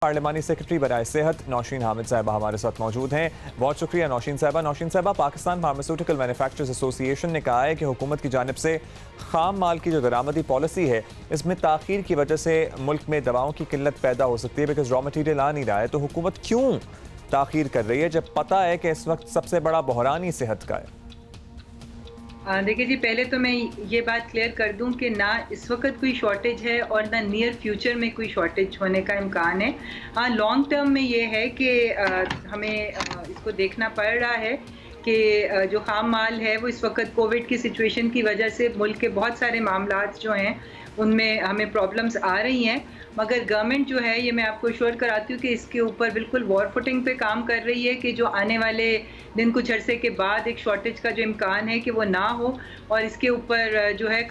पार्लिमानी secretary बराए सेहत नौशीन हामिद साहिबा हमारे साथ मौजूद हैं। बहुत शुक्रिया नौशीन साहिबा। नौशीन साहिबा, पाकिस्तान फार्मास्यूटिकल मैन्युफैक्चरर्स एसोसिएशन ने कहा है कि हुकूमत की जानिब से खाम माल की जो दरामदी पॉलिसी है इसमें ताख़ीर की वजह से मुल्क में दवाओं की किल्लत पैदा हो सकती है, बिकॉज रॉ मटीरियल आ नहीं रहा है। तो हुकूमत क्यों ताख़ीर कर रही है जब पता है कि इस वक्त सबसे बड़ा बहरान ही सेहत का है? देखिए जी, पहले तो मैं ये बात क्लियर कर दूं कि ना इस वक्त कोई शॉर्टेज है और ना नियर फ्यूचर में कोई शॉर्टेज होने का इम्कान है। हाँ, लॉन्ग टर्म में ये है कि हमें इसको देखना पड़ रहा है कि जो खाम माल है वो इस वक्त कोविड की सिचुएशन की वजह से मुल्क के बहुत सारे मामलात जो हैं उनमें हमें प्रॉब्लम्स आ रही हैं, मगर गवर्नमेंट जो है ये मैं आपको श्योर कराती हूँ कि इसके ऊपर बिल्कुल वॉर फुटिंग पे काम कर रही है कि जो आने वाले दिन कुछ अरसे के बाद एक शॉर्टेज का जो इम्कान है कि वो ना हो। और इसके ऊपर जो है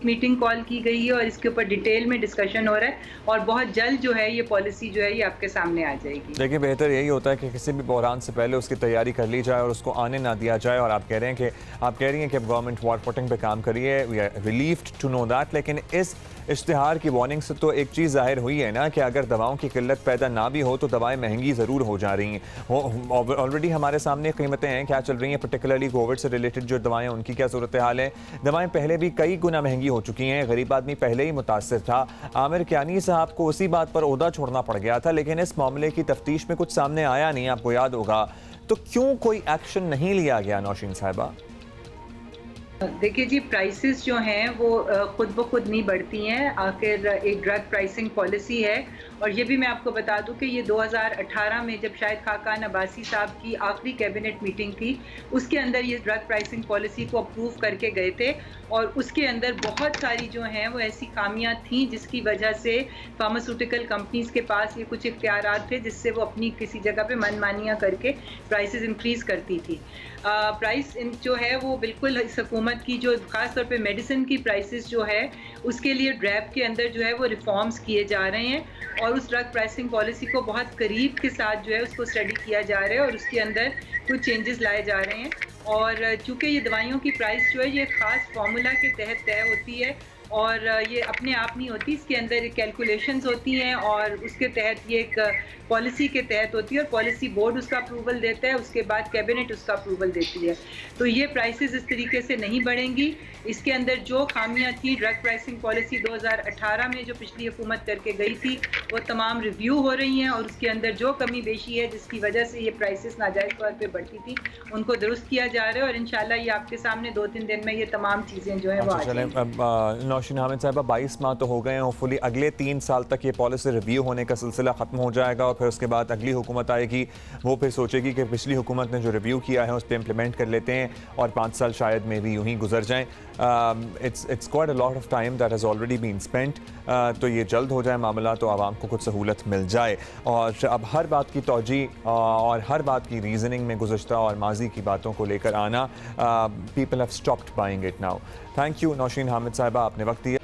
मीटिंग कॉल की गई है और इसके ऊपर डिटेल में डिस्कशन हो रहा है और बहुत जल्द जो है ये पॉलिसी जो है ये आपके सामने आ जाएगी। देखिए, बेहतर यही होता है कि किसी भी बहरान से पहले उसकी तैयारी कर ली जाए और उसको आने ना दिया जाए। और आप कह रहे हैं कि आप कह रही हैं कि अब गवर्नमेंट वॉर फुटिंग पे काम करी है, we are relieved to know that. लेकिन इस इश्तिहार की वार्निंग से तो एक चीज़ जाहिर हुई है ना कि अगर दवाओं की किल्लत पैदा ना भी हो तो दवाएं महंगी ज़रूर हो जा रही हैं। ऑलरेडी हमारे सामने कीमतें हैं क्या चल रही हैं, पर्टिकुलरली कोविड से रिलेटेड जो दवाएं उनकी क्या सूरत हाल है। दवाएं पहले भी कई गुना महंगी हो चुकी हैं, गरीब आदमी पहले ही मुतासर था। आमिर कियानी साहब को उसी बात पर ओहदा छोड़ना पड़ गया था, लेकिन इस मामले की तफ्तीश में कुछ सामने आया नहीं, आपको याद होगा। तो क्यों कोई एक्शन नहीं लिया गया नौशीन साहिबा? देखिए जी, प्राइसेस जो हैं वो खुद ब खुद नहीं बढ़ती हैं। आखिर एक ड्रग प्राइसिंग पॉलिसी है और ये भी मैं आपको बता दूं कि ये 2018 में जब शायद खाकान अब्बासी साहब की आखिरी कैबिनेट मीटिंग थी उसके अंदर ये ड्रग प्राइसिंग पॉलिसी को अप्रूव करके गए थे और उसके अंदर बहुत सारी जो हैं वो ऐसी खामियां थीं जिसकी वजह से फार्मास्यूटिकल कंपनीज के पास ये कुछ इख्तियारात थे जिससे वो अपनी किसी जगह पे मनमानियां करके प्राइसेस इंक्रीज़ करती थी। प्राइस जो है वो बिल्कुल इस हुकूमत की जो ख़ास तौर पे मेडिसिन की प्राइसेस जो है उसके लिए ड्रैब के अंदर जो है वो रिफॉर्म्स किए जा रहे हैं और उस ड्रग प्राइसिंग पॉलिसी को बहुत करीब के साथ जो है उसको स्टडी किया जा रहा है और उसके अंदर कुछ चेंजेस लाए जा रहे हैं। और चूँकि ये दवाइयों की प्राइस जो है ये ख़ास फार्मूला के तहत तय होती है और ये अपने आप नहीं होती, इसके अंदर कैलकुलेशंस होती हैं और उसके तहत ये एक पॉलिसी के तहत होती है और पॉलिसी बोर्ड उसका अप्रूवल देता है, उसके बाद कैबिनेट उसका अप्रूवल देती है। तो ये प्राइसेस इस तरीके से नहीं बढ़ेंगी। इसके अंदर जो खामियां थी ड्रग प्राइसिंग पॉलिसी 2018 में जो पिछली हुकूमत करके गई थी वो तमाम रिव्यू हो रही हैं और उसके अंदर जो कमी बेशी है जिसकी वजह से ये प्राइसेस नाजायज़ तौर पर बढ़ती थी उनको दुरुस्त किया जा रहा है और इंशाल्लाह ये आपके सामने 2-3 दिन में ये तमाम चीज़ें जो हैं वो आ जाएंगी। नौशीन हामिद साहिबा, 22 माह तो हो गए हैं, होपफुली अगले 3 साल तक ये पॉलिसी रिव्यू होने का सिलसिला ख़त्म हो जाएगा और फिर उसके बाद अगली हुकूमत आएगी, वो फिर सोचेगी कि पिछली हुकूमत ने जो रिव्यू किया है उस पर इम्प्लीमेंट कर लेते हैं और 5 साल शायद में भी यूँ ही गुजर जाएँ। It's quite a lot of time that has already been spent. तो ये जल्द हो जाए मामला तो आवाम को कुछ सहूलत मिल जाए। और अब हर बात की तौजी और हर बात की रीजनिंग में गुज़श्ता और माजी की बातों को लेकर आना, people have stopped buying it now. Thank you Nausheen Hamid साहिबा, आपने वक्त दिया।